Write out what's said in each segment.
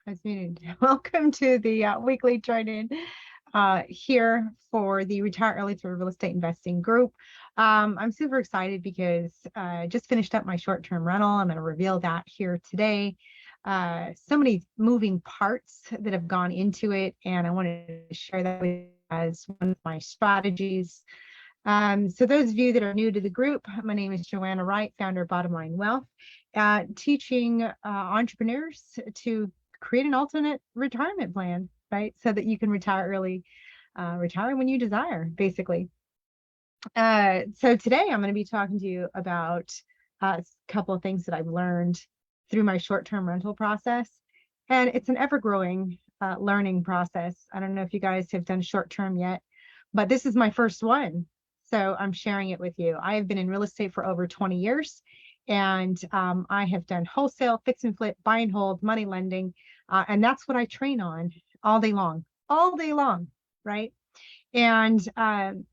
I was muted. Welcome to the weekly training here for the Retire Early Through Real Estate Investing group. I'm super excited because I just finished up my short-term rental. I'm going to reveal that here today. So many moving parts that have gone into it, and I wanted to share that with you as one of my strategies. So those of you that are new to the group, my name is Joanna Wright, founder of Bottom Line Wealth, teaching entrepreneurs to create an alternate retirement plan, right? So that you can retire early, retire when you desire, basically. So today I'm going to be talking to you about a couple of things that I've learned through my short-term rental process. And it's an ever-growing learning process. I don't know if you guys have done short-term yet, but this is my first one. So I'm sharing it with you. I have been in real estate for over 20 years, and I have done wholesale, fix and flip, buy and hold, money lending, and that's what I train on all day long, right? And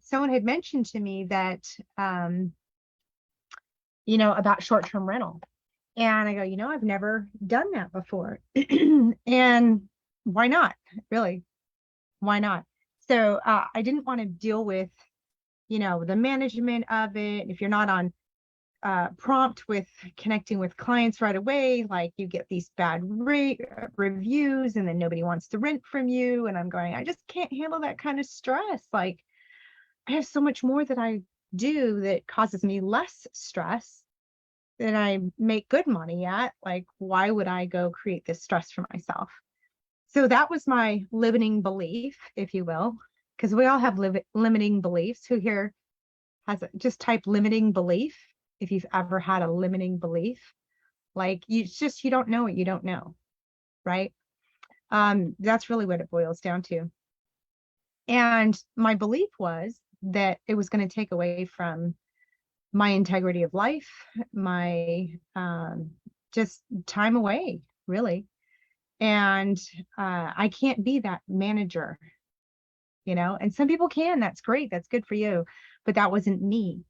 someone had mentioned to me that, about short-term rental. And I go, I've never done that before. And why not? Really? Why not? So I didn't want to deal with the management of it. If you're not on prompt with connecting with clients right away, like you get these bad reviews and then nobody wants to rent from you. And I'm going, I just can't handle that kind of stress. Like I have so much more that I do that causes me less stress than I make good money at. Like, why would I go create this stress for myself? So that was my limiting belief, if you will, because we all have limiting beliefs. Who here just type limiting belief if you've ever had a limiting belief? Like you don't know what you don't know, right? That's really what it boils down to. And my belief was that it was going to take away from my integrity of life, my just time away, really. And I can't be that manager, and some people can. That's great. That's good for you. But that wasn't me.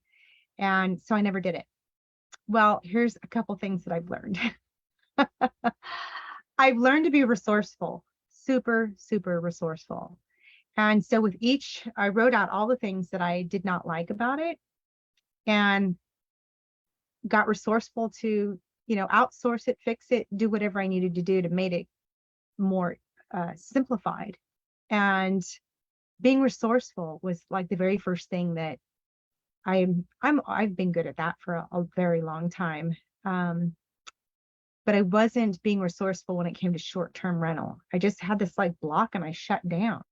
And so I never did it. Well, here's a couple things that I've learned. I've learned to be resourceful, super, super resourceful. And so with each, I wrote out all the things that I did not like about it and got resourceful to, outsource it, fix it, do whatever I needed to do to make it more simplified. And being resourceful was like the very first thing that I've been good at that for a very long time. But I wasn't being resourceful when it came to short-term rental. I just had this like block and I shut down.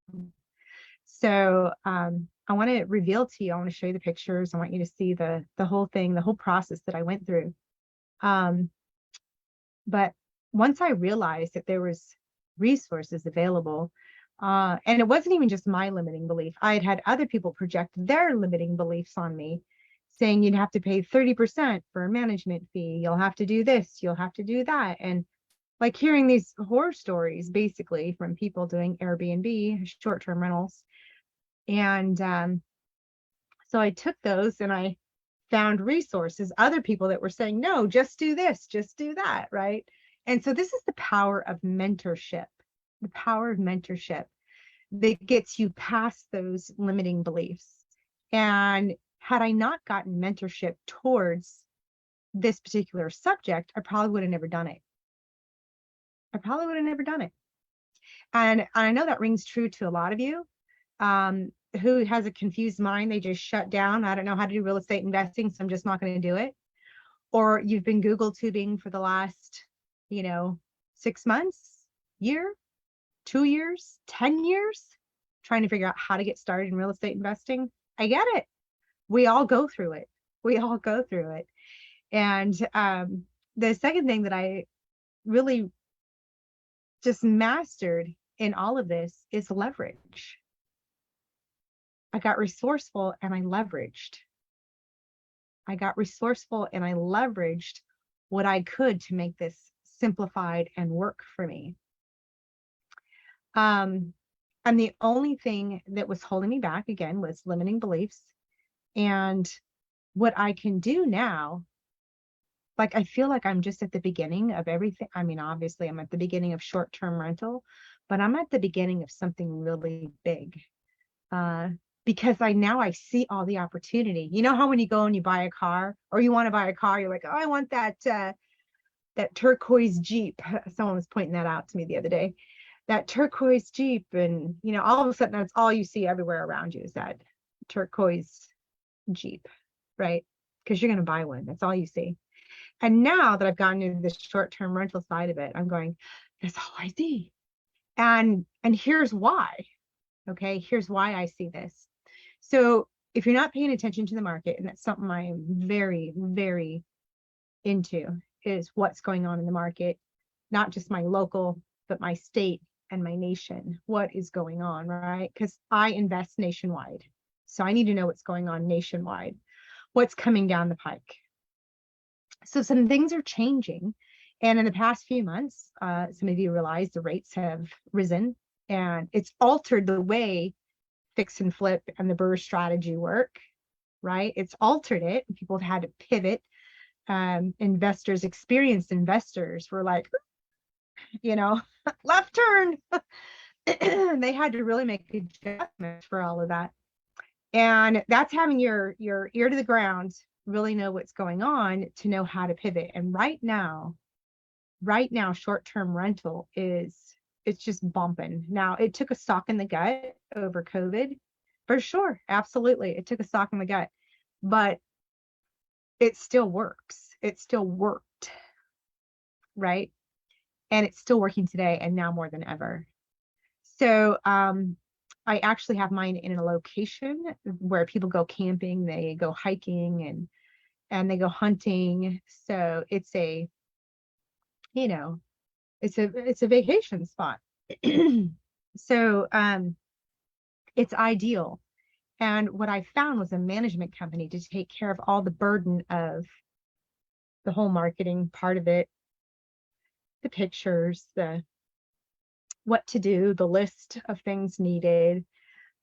So I want to reveal to you, I want to show you the pictures. I want you to see the whole thing, the whole process that I went through. But once I realized that there was resources available, and it wasn't even just my limiting belief. I had other people project their limiting beliefs on me, saying you'd have to pay 30% for a management fee. You'll have to do this. You'll have to do that. And like hearing these horror stories, basically, from people doing Airbnb, short-term rentals. And so I took those and I found resources, other people that were saying, no, just do this, just do that, right? And so this is the power of mentorship. The power of mentorship that gets you past those limiting beliefs. And had I not gotten mentorship towards this particular subject, I probably would have never done it. And I know that rings true to a lot of you who has a confused mind. They just shut down. I don't know how to do real estate investing, so I'm just not going to do it. Or you've been Google tubing for the last, 6 months, year, 2 years, 10 years, trying to figure out how to get started in real estate investing. I get it. We all go through it. And the second thing that I really just mastered in all of this is leverage. I got resourceful and I leveraged. What I could to make this simplified and work for me. And the only thing that was holding me back, again, was limiting beliefs. And what I can do now, like, I feel like I'm just at the beginning of everything. I mean, obviously I'm at the beginning of short-term rental, but I'm at the beginning of something really big. Uh, because I see all the opportunity. You know how when you go and you buy a car, or you want to buy a car, you're like, oh, I want that turquoise Jeep. Someone was pointing that out to me the other day. That turquoise Jeep, and all of a sudden that's all you see everywhere around you is that turquoise Jeep, right? Because you're going to buy one. That's all you see. And now that I've gotten into the short-term rental side of it, I'm going, that's all I see. And here's why. Okay, here's why I see this. So if you're not paying attention to the market, and that's something I am very, very into, is what's going on in the market, not just my local, but my state and my nation. What is going on, right? Because I invest nationwide. So I need to know what's going on nationwide, what's coming down the pike. So some things are changing. And in the past few months, some of you realize the rates have risen, and it's altered the way fix and flip and the BRRRR strategy work, right? It's altered it. People have had to pivot. Experienced investors were like, left turn. They had to really make adjustments for all of that. And that's having your ear to the ground, really know what's going on to know how to pivot. And right now, short-term rental it's just bumping. Now, it took a sock in the gut over COVID, for sure. Absolutely. It took a sock in the gut, but it still works. It still worked, right? And it's still working today, and now more than ever. So I actually have mine in a location where people go camping, they go hiking, and they go hunting. So it's a it's a vacation spot. So it's ideal. And what I found was a management company to take care of all the burden of the whole marketing part of it, the pictures, the what to do, the list of things needed.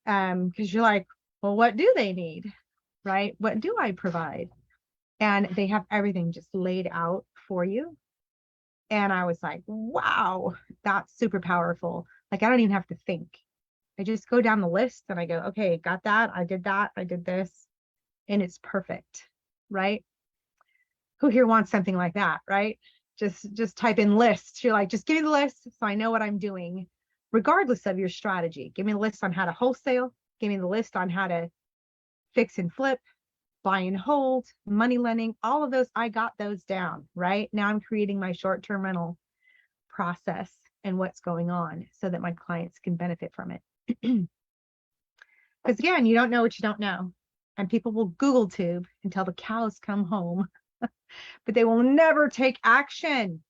Because you're like, well, what do they need? Right? What do I provide? And they have everything just laid out for you. And I was like, wow, that's super powerful. Like, I don't even have to think. I just go down the list and I go, okay, got that. I did this, and it's perfect. Right? Who here wants something like that? Right? Just type in list. You're like, just give me the list so I know what I'm doing, regardless of your strategy. Give me the list on how to wholesale. Give me the list on how to fix and flip, buy and hold, money lending, all of those. I got those down. Right? Now I'm creating my short-term rental process and what's going on so that my clients can benefit from it. Because again, you don't know what you don't know. And people will Google tube until the cows come home, but they will never take action.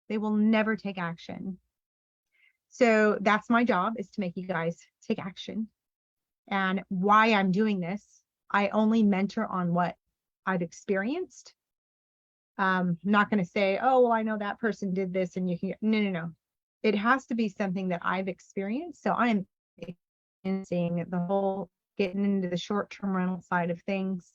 They will never take action. So that's my job, is to make you guys take action. And why I'm doing this, I only mentor on what I've experienced. I'm not going to say, oh, well, I know that person did this and you can, no. It has to be something that I've experienced. So I'm seeing the whole getting into the short-term rental side of things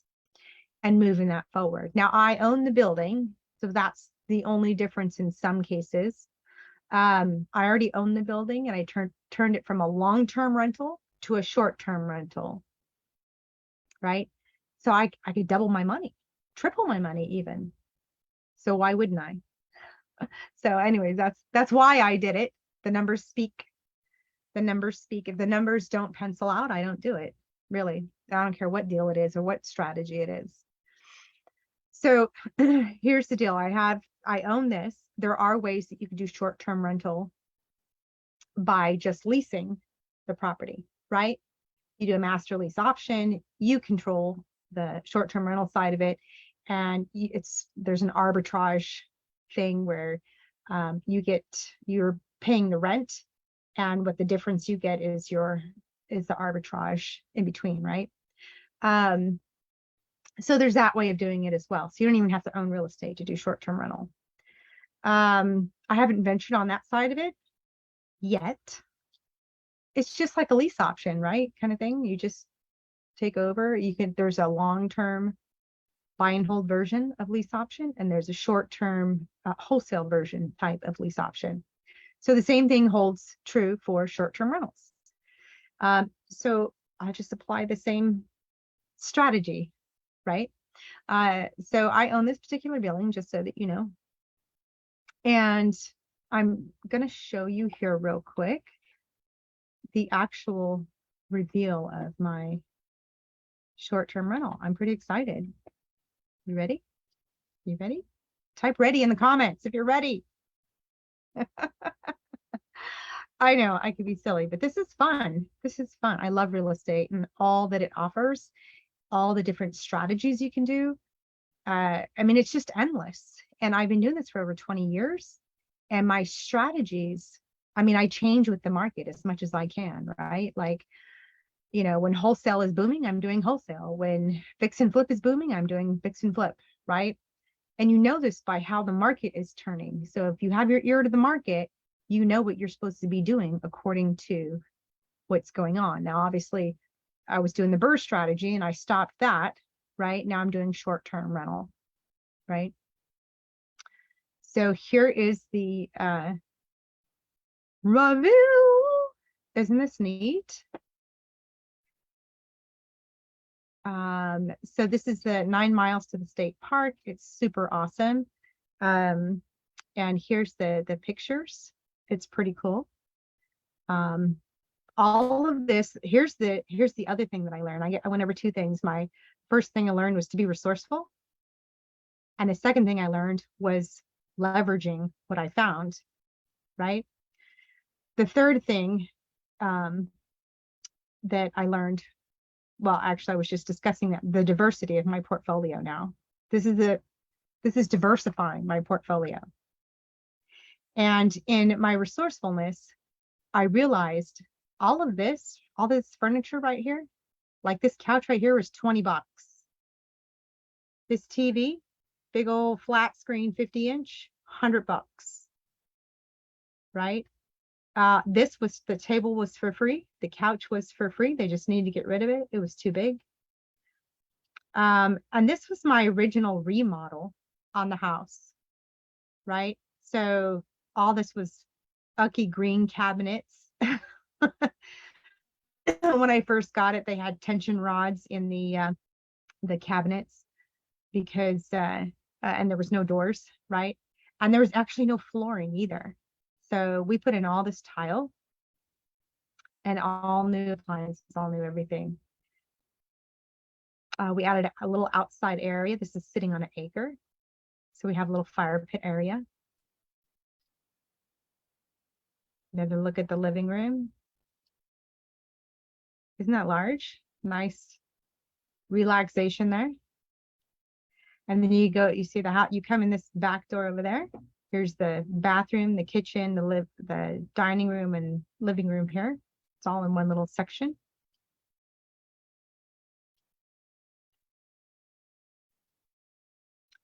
and moving that forward. Now, I own the building, so that's the only difference in some cases. I already own the building, and I turned it from a long-term rental to a short-term rental, right? So I could double my money, triple my money even. So why wouldn't I? So anyways, that's why I did it. The numbers speak. The numbers speak. If the numbers don't pencil out, I don't do it. Really. I don't care what deal it is or what strategy it is. So here's the deal. I own this. There are ways that you can do short-term rental by just leasing the property, right? You do a master lease option, you control the short-term rental side of it. And there's an arbitrage thing where you're paying the rent, and what the difference you get is the arbitrage in between, right? So there's that way of doing it as well. So you don't even have to own real estate to do short-term rental. I haven't ventured on that side of it yet. It's just like a lease option, right? Kind of thing. You just take over. There's a long-term buy and hold version of lease option, and there's a short-term wholesale version type of lease option. So the same thing holds true for short-term rentals. So I just apply the same strategy, right? So I own this particular building, just so that you know. And I'm going to show you here real quick the actual reveal of my short-term rental. I'm pretty excited. You ready? You ready? Type ready in the comments if you're ready. I know I could be silly, but this is fun. This is fun. I love real estate and all that it offers, all the different strategies you can do. I mean, it's just endless. And I've been doing this for over 20 years. And my strategies, I mean, I change with the market as much as I can, right? Like, you know, when wholesale is booming, I'm doing wholesale. When fix and flip is booming, I'm doing fix and flip, right? And you know this by how the market is turning. So if you have your ear to the market, you know what you're supposed to be doing according to what's going on. Now, obviously, I was doing the BRRRR strategy and I stopped that, right? Now I'm doing short-term rental, right? So here is the review. Isn't this neat? So this is the 9 miles to the state park. It's super awesome. And here's the pictures. It's pretty cool. All of this, here's the other thing that I learned. I went over two things. My first thing I learned was to be resourceful. And the second thing I learned was leveraging what I found, right? The third thing that I learned, well, actually, I was just discussing that, the diversity of my portfolio now. This is diversifying my portfolio. And in my resourcefulness, I realized all this furniture right here, like this couch right here was 20 bucks. This TV, big old flat screen, 50-inch, 100 bucks, right? The table was for free. The couch was for free. They just needed to get rid of it. It was too big. And this was my original remodel on the house, right? So all this was ucky green cabinets. When I first got it, they had tension rods in the cabinets because and there was no doors, right? And there was actually no flooring either. So we put in all this tile and all new appliances, all new everything. We added a little outside area. This is sitting on an acre. So we have a little fire pit area. Another look at the living room. Isn't that large? Nice relaxation there. And then you see the house, you come in this back door over there. Here's the bathroom, the kitchen, the dining room and living room here. It's all in one little section.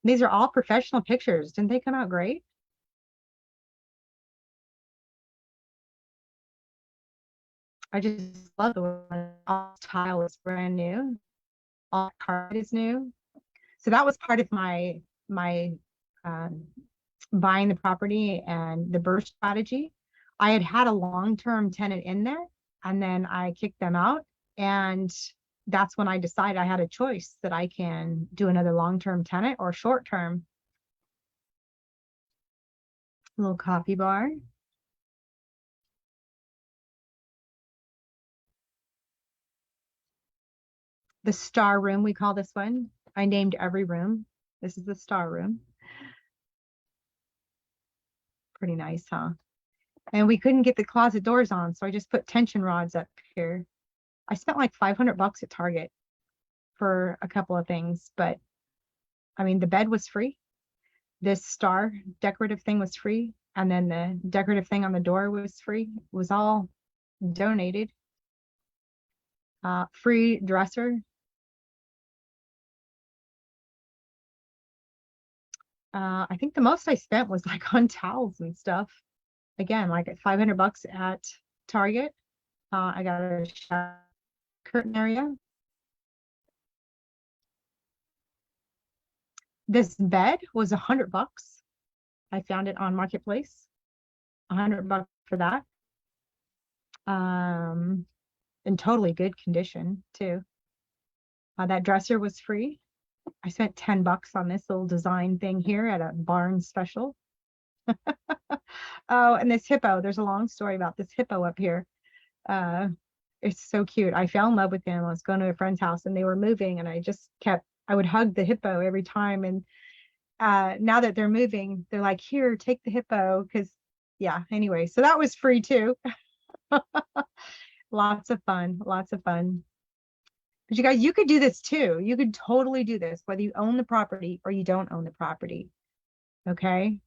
These are all professional pictures. Didn't they come out great? I just love the one. All tile is brand new. All carpet is new. So that was part of my buying the property and the BRRRR strategy. I had a long-term tenant in there, and then I kicked them out. And that's when I decided I had a choice that I can do another long-term tenant or short-term. Little coffee bar. The star room, we call this one. I named every room. This is the star room. Pretty nice, huh? And we couldn't get the closet doors on, so I just put tension rods up here. I spent like 500 bucks at Target for a couple of things, but I mean, the bed was free. This star decorative thing was free. And then the decorative thing on the door was free. It was all donated. Free dresser. I think the most I spent was like on towels and stuff. Again, like at 500 bucks at Target. I got a shower curtain area. This bed was $100. I found it on Marketplace, $100 for that. In totally good condition too. That dresser was free. I spent $10 on this little design thing here at a Barnes special. Oh, and this hippo. There's a long story about this hippo up here. Uh, it's so cute. I fell in love with him. I was going to a friend's house and they were moving, and I would hug the hippo every time. And now that they're moving, they're like, here, take the hippo. Because, yeah, anyway, so that was free too. Lots of fun, lots of fun. But you guys, you could do this too. You could totally do this, whether you own the property or you don't own the property. Okay.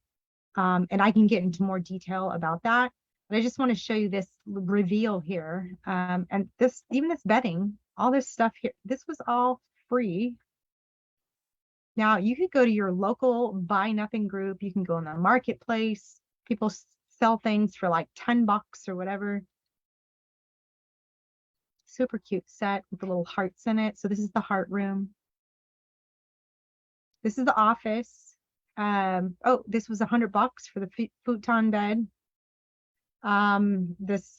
And I can get into more detail about that. But I just want to show you this reveal here. And this, even this bedding, all this stuff here, this was all free. Now you could go to your local buy nothing group. You can go on the marketplace. People sell things for like $10 or whatever. Super cute set with the little hearts in it. So this is the heart room. This is the office. Oh, this was $100 for the futon bed. This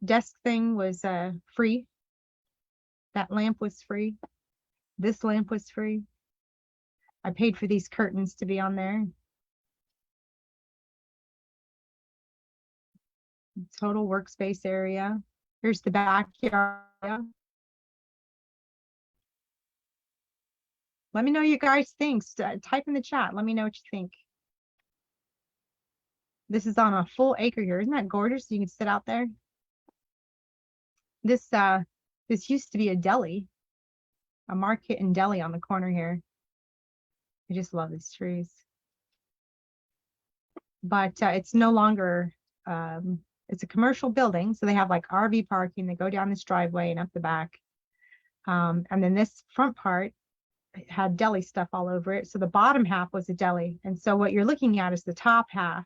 desk thing was free. That lamp was free. This lamp was free. I paid for these curtains to be on there. Total workspace area. Here's the backyard. Let me know you guys think. Type in the chat. Let me know what you think. This is on a full acre here. Isn't that gorgeous? You can sit out there. This used to be a deli, a market and deli on the corner here. I just love these trees. But it's no longer, it's a commercial building. So they have like RV parking. They go down this driveway and up the back. And then this front part had deli stuff all over it. So the bottom half was a deli. And so what you're looking at is the top half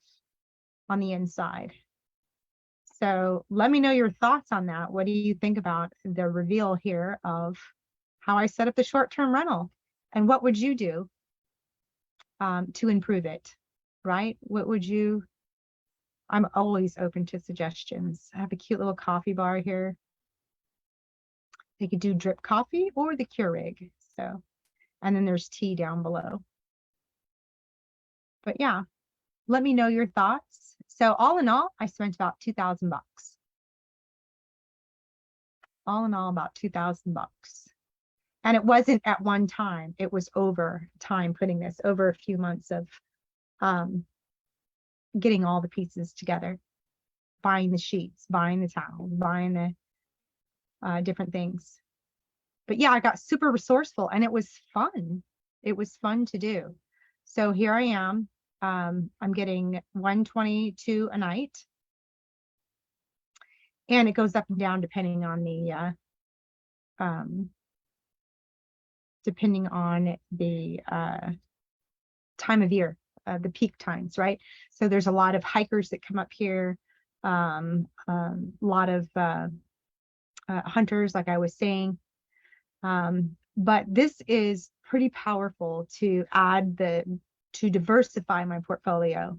on the inside. So let me know your thoughts on that. What do you think about the reveal here of how I set up the short-term rental? And what would you do to improve it, right? What would you, I'm always open to suggestions. I have a cute little coffee bar here. They could do drip coffee or the Keurig. So, and then there's tea down below. But yeah, let me know your thoughts. So all in all, I spent about $2,000. All in all, about $2,000. And it wasn't at one time. It was over time putting this, over a few months of getting all the pieces together, buying the sheets, buying the towels, buying the different things. But yeah, I got super resourceful and it was fun. It was fun to do. So here I am. I'm getting $122 a night. And it goes up and down depending on the time of year, the peak times, right? So there's a lot of hikers that come up here, a lot of hunters, like I was saying. But this is pretty powerful to to diversify my portfolio,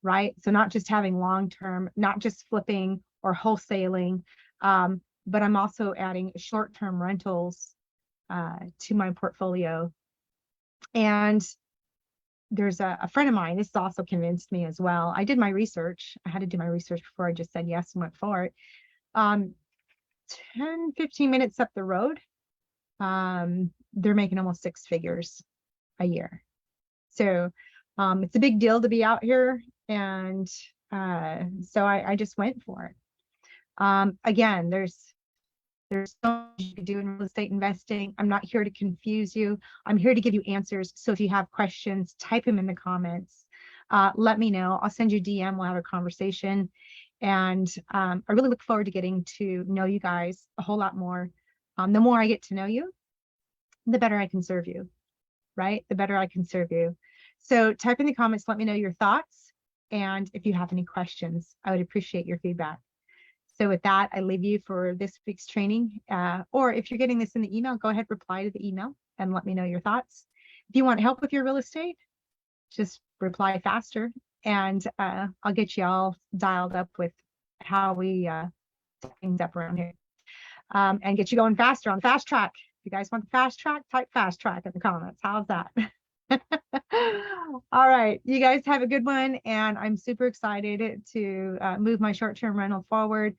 right? So not just having long-term, not just flipping or wholesaling, but I'm also adding short-term rentals to my portfolio. And there's a friend of mine, this also convinced me as well. I did my research. I had to do my research before I just said yes and went for it. 10, 15 minutes up the road, they're making almost 6 figures a year. So it's a big deal to be out here. And so I just went for it. Again, there's so much you can do in real estate investing. I'm not here to confuse you. I'm here to give you answers. So if you have questions, type them in the comments. Let me know. I'll send you a DM. We'll have a conversation. And I really look forward to getting to know you guys a whole lot more. The more I get to know you, the better I can serve you, right? The better I can serve you. So type in the comments, let me know your thoughts. And if you have any questions, I would appreciate your feedback. So with that, I leave you for this week's training. Or if you're getting this in the email, go ahead, reply to the email and let me know your thoughts. if you want help with your real estate, just reply faster, and I'll get you all dialed up with how we set things up around here, and get you going faster on the fast track. If you guys want the fast track, type fast track in the comments. How's that? All right, you guys have a good one, and I'm super excited to move my short-term rental forward.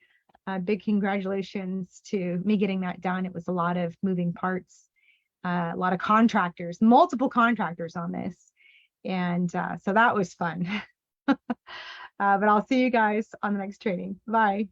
Big congratulations to me getting that done. It was a lot of moving parts, a lot of contractors, multiple contractors on this, and so that was fun. But I'll see you guys on the next training. Bye.